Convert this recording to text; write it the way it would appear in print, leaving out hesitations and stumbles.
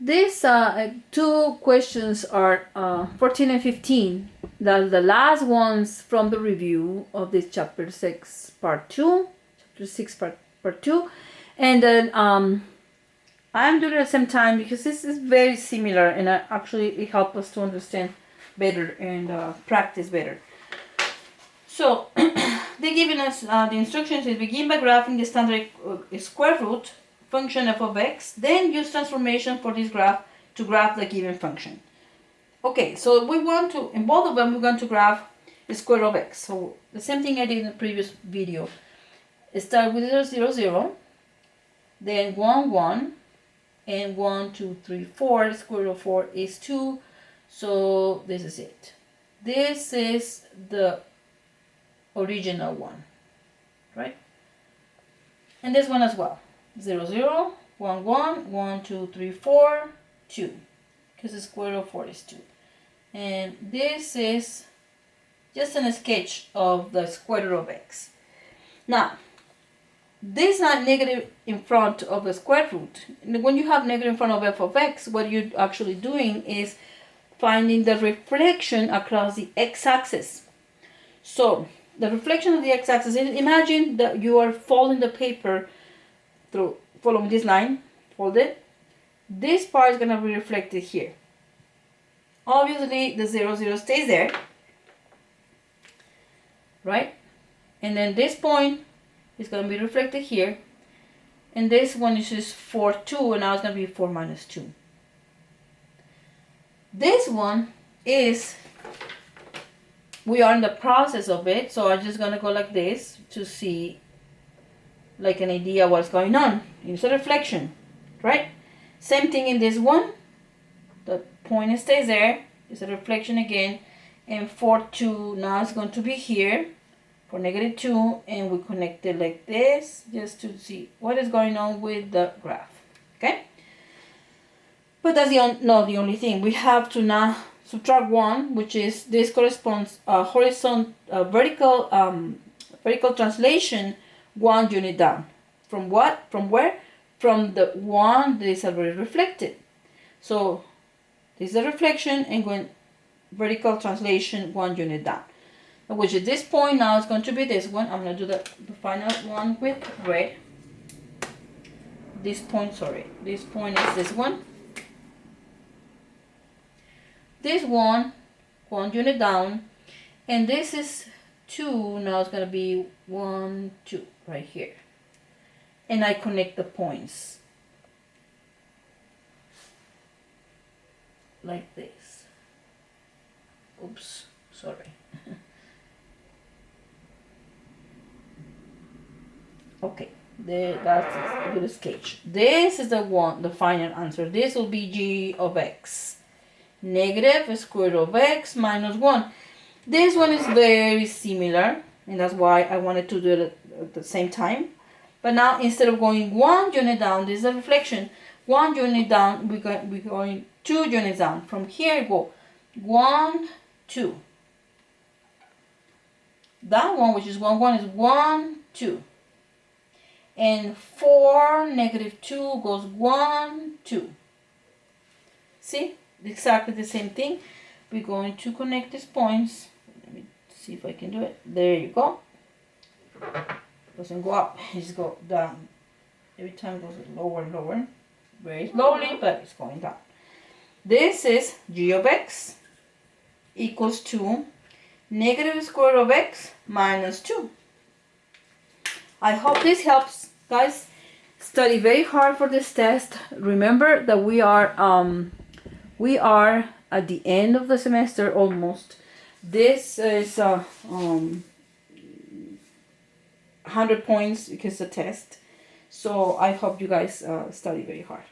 These two questions are 14 and 15. The last ones from the review of this chapter 6 part 2. Chapter 6 part 2. And then I'm doing it at the same time because this is very similar, and actually it helps us to understand better and practice better. So they're giving us the instructions is begin by graphing the standard square root function f of x, then use transformation for this graph to graph the given function. Okay, so we want to, in both of them, we're going to graph the square root of x. So the same thing I did in the previous video. Start with 0, 0, 0, then 1, 1, and 1, 2, 3, 4. The square root of 4 is 2. So this is it. This is the original one, right? And this one as well. 0, 0, 1, 1, 1, 2, 3, 4, 2. Because the square root of 4 is 2. And this is just a sketch of the square root of x. Now, this is not negative in front of the square root. When you have negative in front of f of x, what you're actually doing is finding the reflection across the x-axis. So, the reflection of the x-axis, imagine that you are folding the paper through, following this line, fold it. This part is going to be reflected here. Obviously, the 0, 0 stays there, right? And then this point is going to be reflected here. And this one is just 4, 2, and now it's going to be 4 minus 2. This one is, we are in the process of it, so I'm just going to go like this to see like an idea what's going on. It's a reflection, right? Same thing in this one. The point stays there. It's a reflection again. And 4, 2 now it's going to be here for negative 2. And we connect it like this just to see what is going on with the graph. Okay? But that's not the only thing. We have to now subtract 1, which is this corresponds vertical translation 1 unit down. From what? From where? From the one that is already reflected. So this is a reflection, and when vertical translation 1 unit down, which at this point now is going to be this one. I'm going to do the final one with red. This point is this one. This one 1 unit down, and this is 2. Now it's going to be 1, 2 right here. And I connect the points like this. Oops, sorry. Okay, that's a good sketch. This is the final answer. This will be g of x. Negative square root of x minus 1. This one is very similar, and that's why I wanted to do it at the same time. But now instead of going 1 unit down, this is a reflection. 1 unit down, we're going 2 units down. From here, go 1, 2. That one, which is 1, 1, is 1, 2. And 4, negative 2 goes 1, 2. See? Exactly the same thing. We're going to connect these points. Let me see if I can do it. There you go. Doesn't go up, it's go down. Every time it goes lower and lower. Very slowly, but it's going down. This is g of x equals to negative square root of x minus 2. I hope this helps, guys. Study very hard for this test. Remember that we are at the end of the semester almost. This is 100 points because it's a test. So I hope you guys study very hard.